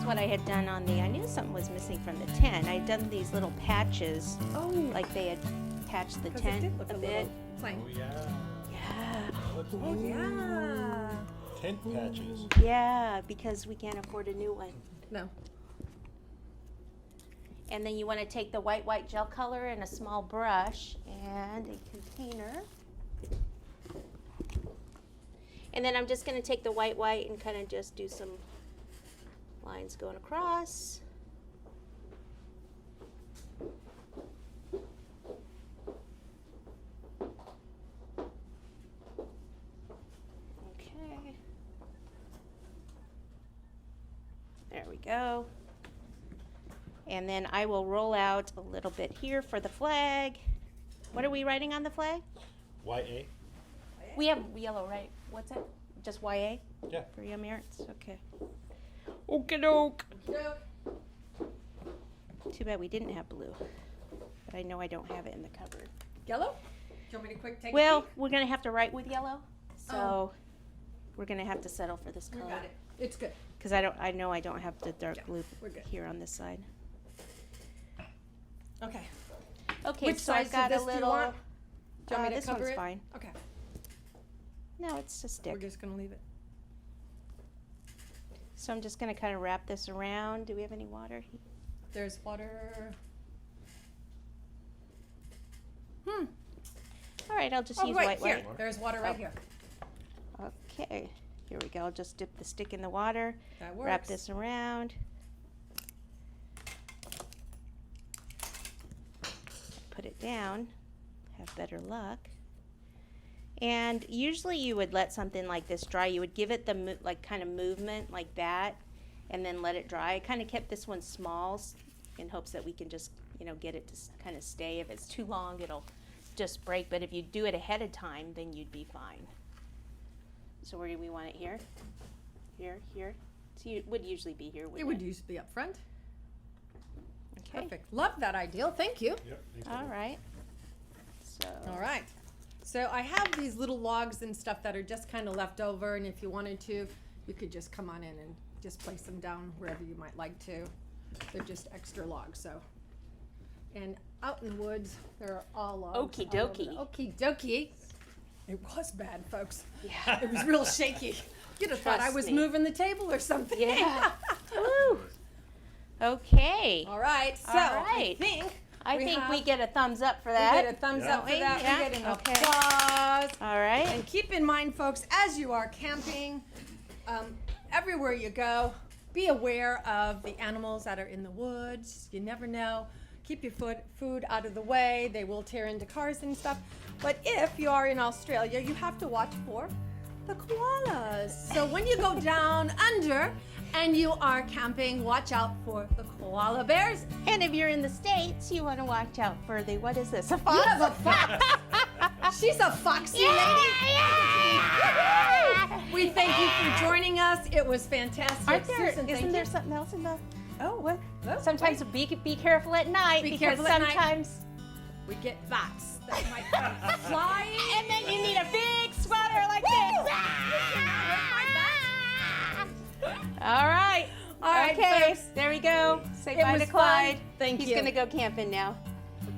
What I had done on the, I knew something was missing from the tent. I had done these little patches, like they had attached the tent a bit. Oh Yeah. Oh yeah. Tent patches. Yeah, because we can't afford a new one. No. And then you want to take the white gel color in a small brush and a container. And then I'm just going to take the white and kind of just do some lines going across. Okay. There we go. And then I will roll out a little bit here for the flag. What are we writing on the flag? YA? We have yellow, right? What's it? Just YA? Yeah. For YummyArts? Okay. Okie doke. Too bad we didn't have blue. But I know I don't have it in the cupboard. Yellow? Do you want me to quick take Well, a peek? we're going to have to write with yellow. So we're going to have to settle for this color. We got it. It's good. Because I know I don't have the dark blue here on this side. Okay. Okay, Which so size I've got of this a do you little. want? Do you want me to This cover one's it? fine. Okay. No, it's a stick. We're just going to leave it. So I'm just going to kind of wrap this around. Do we have any water? There's water. All right, I'll just use right white. here. There's water right here. Okay, here we go. I'll just dip the stick in the water. That works. Wrap this around. Put it down. Have better luck. And usually you would let something like this dry. You would give it the like kind of movement like that, and then let it dry. I kind of kept this one small in hopes that we can just get it to kind of stay. If it's too long, it'll just break. But if you do it ahead of time, then you'd be fine. So where do we want it here? Here. So it would usually be here. It would usually be up front. Okay. Perfect. Love that ideal. Thank you. Yep. All right. So. All right. So I have these little logs and stuff that are just kind of left over, and if you wanted to, you could just come on in and just place them down wherever you might like to. They're just extra logs, so. And out in the woods, they're all logs. Okie dokie. Okie dokie. It was bad, folks. Yeah. It was real shaky. You'd have thought I Trust was me. moving the table or something. Yeah. Woo. Okay. All right. So All right. I think we get a thumbs up for we that. get a thumbs Yeah. up for that. Yeah. We get an Okay. applause. All right. And keep in mind, folks, as you are camping, everywhere you go, be aware of the animals that are in the woods. You never know. Keep your food out of the way. They will tear into cars and stuff. But if you are in Australia, you have to watch for the koalas. So when you go down under and you are camping, watch out for the koala bears. And if you're in the States, you want to watch out for the, what is this, a fox? You have a fox. She's a foxy lady. Yeah. We thank you for joining us. It was fantastic. Aren't there, Susan, thank isn't there you. something else in the, Oh, what? Oh, sometimes be careful at night, Be because careful at night. sometimes, we get bats that might be flying. and then you need a big sweater like this. All right. All right, Okay, folks. there we go. Say It bye was to Clyde. fun. Thank He's you. going to go camping now.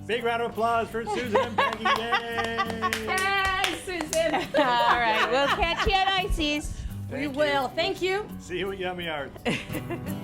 Big round of applause for Susan and Peggy. Yay! Hey, Susan. All right, we'll catch you at Icy's. We Thank you. will. Thank you. See you at YummyArts.